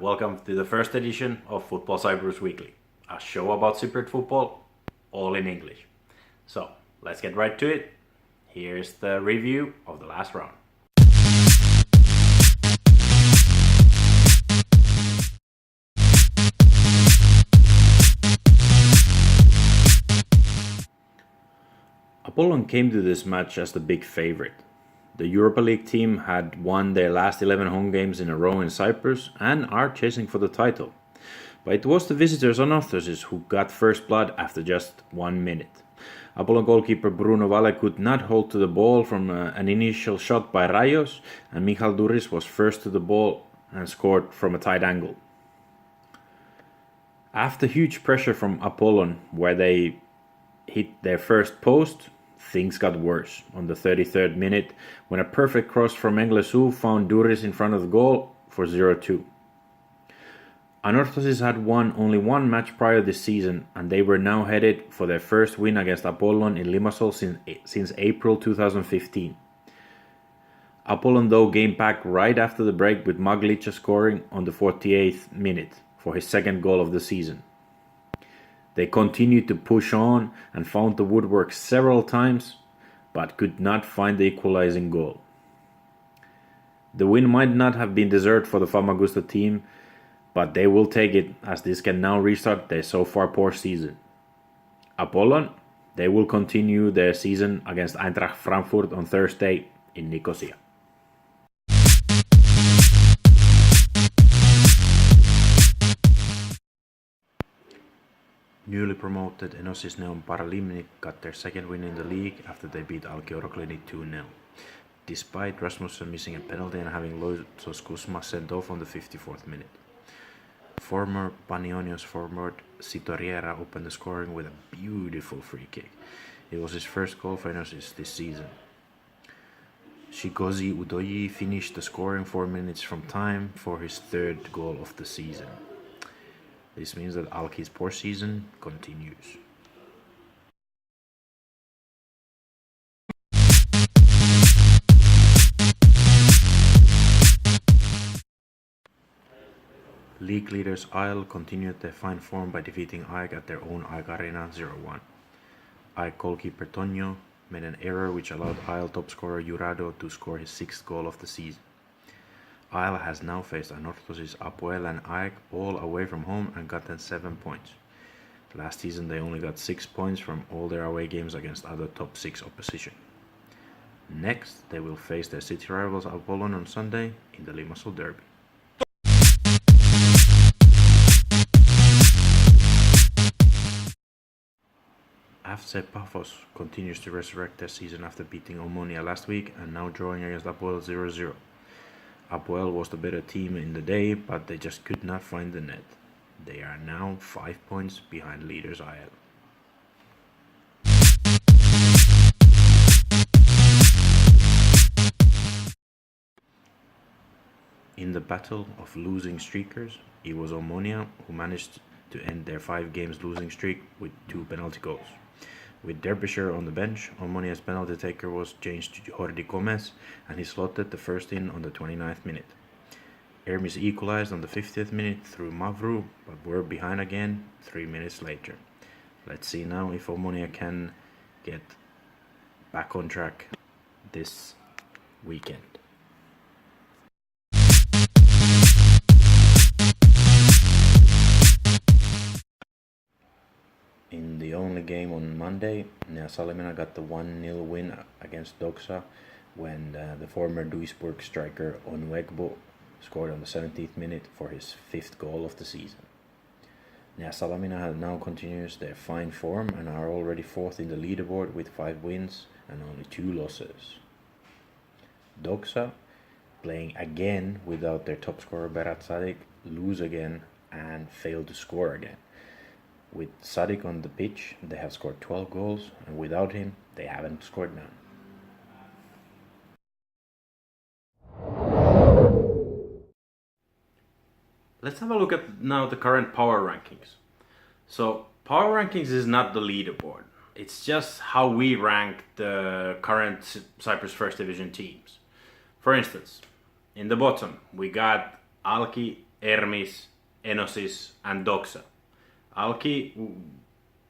welcome to the first edition of Football Cyprus Weekly, a show about Cypriot football, all in English. So, let's get right to it. Here's the review of the last round. Apollon came to this match as the big favorite. The Europa League team had won their last 11 home games in a row in Cyprus and are chasing for the title. But it was the visitors unorthodoxes who got first blood after just 1 minute. Apollon goalkeeper Bruno Valle could not hold to the ball from an initial shot by Rayos, and Michal Duris was first to the ball and scored from a tight angle. After huge pressure from Apollon, where they hit their first post, things got worse on the 33rd minute when a perfect cross from Englesu found Duris in front of the goal for 0-2. Anorthosis had won only one match prior this season, and they were now headed for their first win against Apollon in Limassol since April 2015. Apollon though came back right after the break with Maglica scoring on the 48th minute for his second goal of the season. They continued to push on and found the woodwork several times, but could not find the equalizing goal. The win might not have been deserved for the Famagusta team, but they will take it, as this can now restart their so far poor season. Apollon, they will continue their season against Eintracht Frankfurt on Thursday in Nicosia. Newly promoted Enosis Neon Paralimni got their second win in the league after they beat Alki Oroklini 2-0. Despite Rasmussen missing a penalty and having Loisos Kusma sent off on the 54th minute. Former Panionios forward Sito Riera opened the scoring with a beautiful free kick. It was his first goal for Enosis this season. Shigozi Udoyi finished the scoring 4 minutes from time for his third goal of the season. This means that Alki's poor season continues. League leaders Isle continued their fine form by defeating AEK at their own AEK Arena 0-1. AEK goalkeeper Tonio made an error which allowed Isle top scorer Jurado to score his sixth goal of the season. Isle has now faced Anorthosis, Apoel and AEK all away from home and gotten 7 points. Last season they only got 6 points from all their away games against other top 6 opposition. Next they will face their city rivals Apollon on Sunday in the Limassol Derby. FC Paphos continues to resurrect their season after beating Omonia last week and now drawing against Apoel 0-0. Apoel was the better team in the day, but they just could not find the net. They are now 5 points behind leaders IL. In the battle of losing streakers, it was Omonia who managed to end their 5 games losing streak with 2 penalty goals. With Derbyshire on the bench, Omonia's penalty taker was changed to Jordi Gomez, and he slotted the first in on the 29th minute. Ermis equalized on the 50th minute through Mavru, but were behind again 3 minutes later. Let's see now if Omonia can get back on track this weekend. In the only game on Monday, Nea Salimena got the 1-0 win against Doxa when the former Duisburg striker Onuegbo scored on the 17th minute for his 5th goal of the season. Nea Salimena now continues their fine form and are already 4th in the leaderboard with 5 wins and only 2 losses. Doxa, playing again without their top scorer Berat Sadik, lose again and fail to score again. With Sadik on the pitch, they have scored 12 goals, and without him, they haven't scored none. Let's have a look at now the current power rankings. So, power rankings is not the leaderboard. It's just how we rank the current Cyprus First Division teams. For instance, in the bottom, we got Alki Hermes, Enosis, and Doxa. Alki,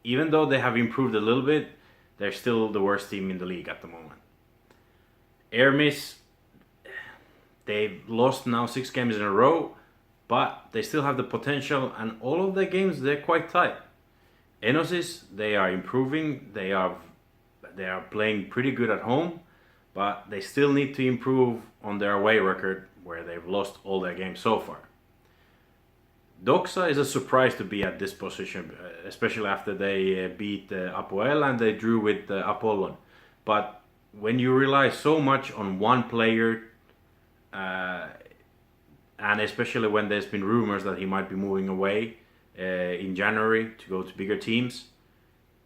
even though they have improved a little bit, they're still the worst team in the league at the moment. Hermes, they've lost now 6 games in a row, but they still have the potential, and all of their games, they're quite tight. Enosis, they are improving, they are playing pretty good at home, but they still need to improve on their away record, where they've lost all their games so far. Doxa is a surprise to be at this position, especially after they beat Apoel and they drew with Apollon. But when you rely so much on one player, and especially when there's been rumors that he might be moving away in January to go to bigger teams,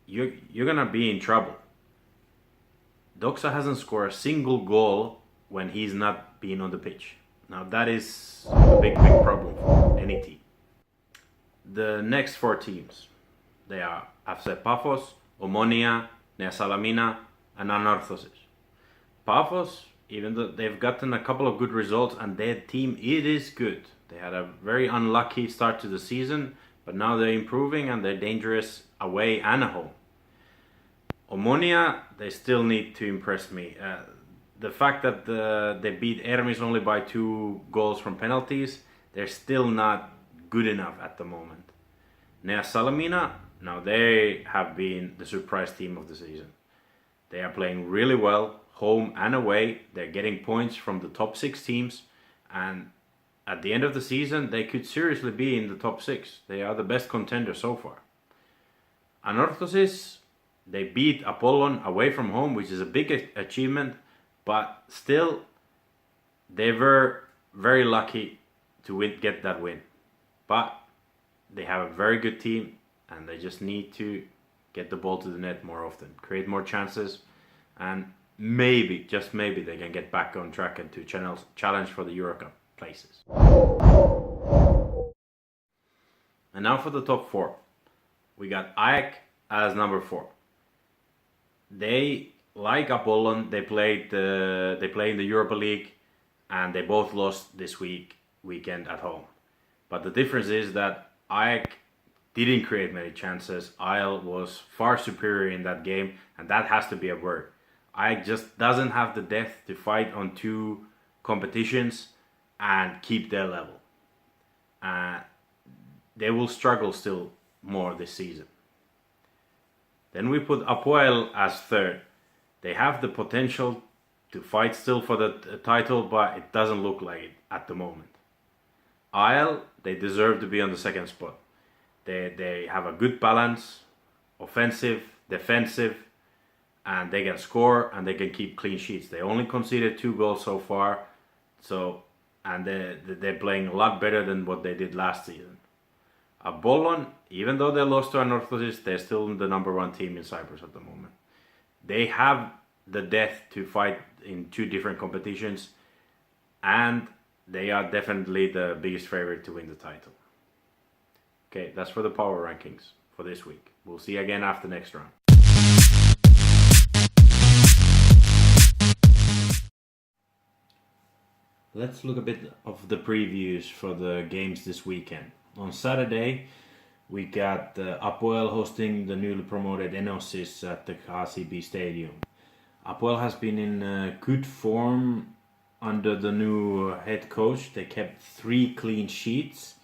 you're gonna be in trouble. Doxa hasn't scored a single goal when he's not been on the pitch. Now that is a big problem for any team. The next 4 teams, they are FC Paphos, Omonia, Nea Salamina, and Anorthosis. Paphos, even though they've gotten a couple of good results and their team, it is good. They had a very unlucky start to the season, but now they're improving and they're dangerous away and at home. Omonia, they still need to impress me. The fact that they beat Hermes only by 2 goals from penalties, they're still not good enough at the moment. Nea Salamina, now they have been the surprise team of the season. They are playing really well, home and away. They're getting points from the top 6 teams, and at the end of the season, they could seriously be in the top 6. They are the best contender so far. Anorthosis, they beat Apollon away from home, which is a big achievement, but still, they were very lucky to get that win. But they have a very good team, and they just need to get the ball to the net more often, create more chances, and maybe, just maybe, they can get back on track and to challenge for the Euro Cup places. And now for the top 4. We got AEK as number 4. They, like Apollon, they play in the Europa League, and they both lost this weekend at home. But the difference is that AEK didn't create many chances. Isle was far superior in that game, and that has to be a word. AEK just doesn't have the depth to fight on 2 competitions and keep their level. They will struggle still more this season. Then we put Apoel as 3rd. They have the potential to fight still for the title, but it doesn't look like it at the moment. Isle, they deserve to be on the 2nd spot. They have a good balance, offensive, defensive, and they can score and they can keep clean sheets. They only conceded 2 goals so far, and they're playing a lot better than what they did last season. Apollon, even though they lost to Anorthosis, they're still the number 1 team in Cyprus at the moment. They have the depth to fight in 2 different competitions, and they are definitely the biggest favorite to win the title. Okay, that's for the power rankings for this week. We'll see you again after next round. Let's look a bit of the previews for the games this weekend. On Saturday, we got Apoel hosting the newly promoted Enosis at the KCB Stadium. Apoel has been in good form under the new head coach. They kept 3 clean sheets,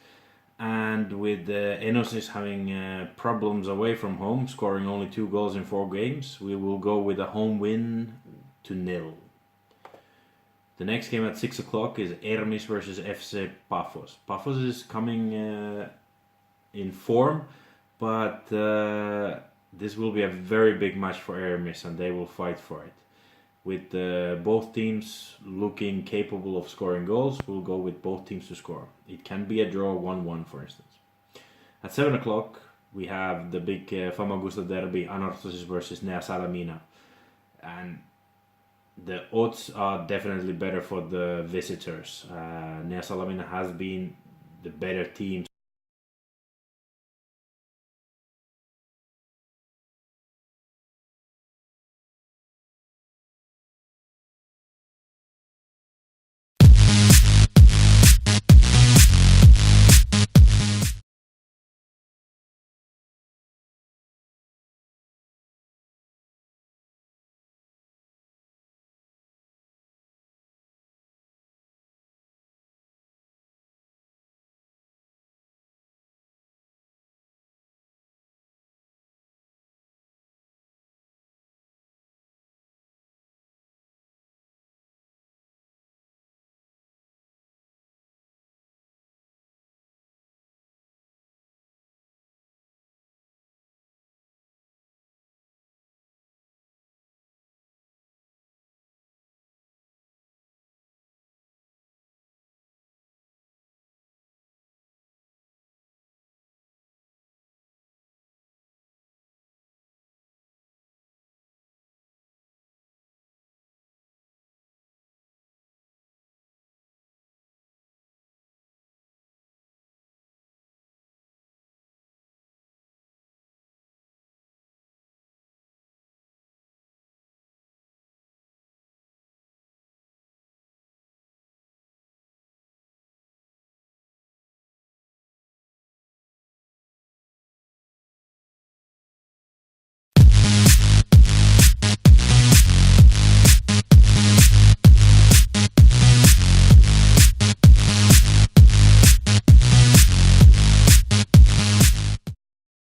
and with Enosis having problems away from home, scoring only 2 goals in 4 games, we will go with a home win to 0. The next game at 6 o'clock is Hermes versus FC Paphos. Paphos is coming in form, but this will be a very big match for Hermes, and they will fight for it. With both teams looking capable of scoring goals, we'll go with both teams to score. It can be a draw 1-1, for instance. At 7 o'clock, we have the big Famagusta derby, Anorthosis versus Nea Salamina. And the odds are definitely better for the visitors. Nea Salamina has been the better team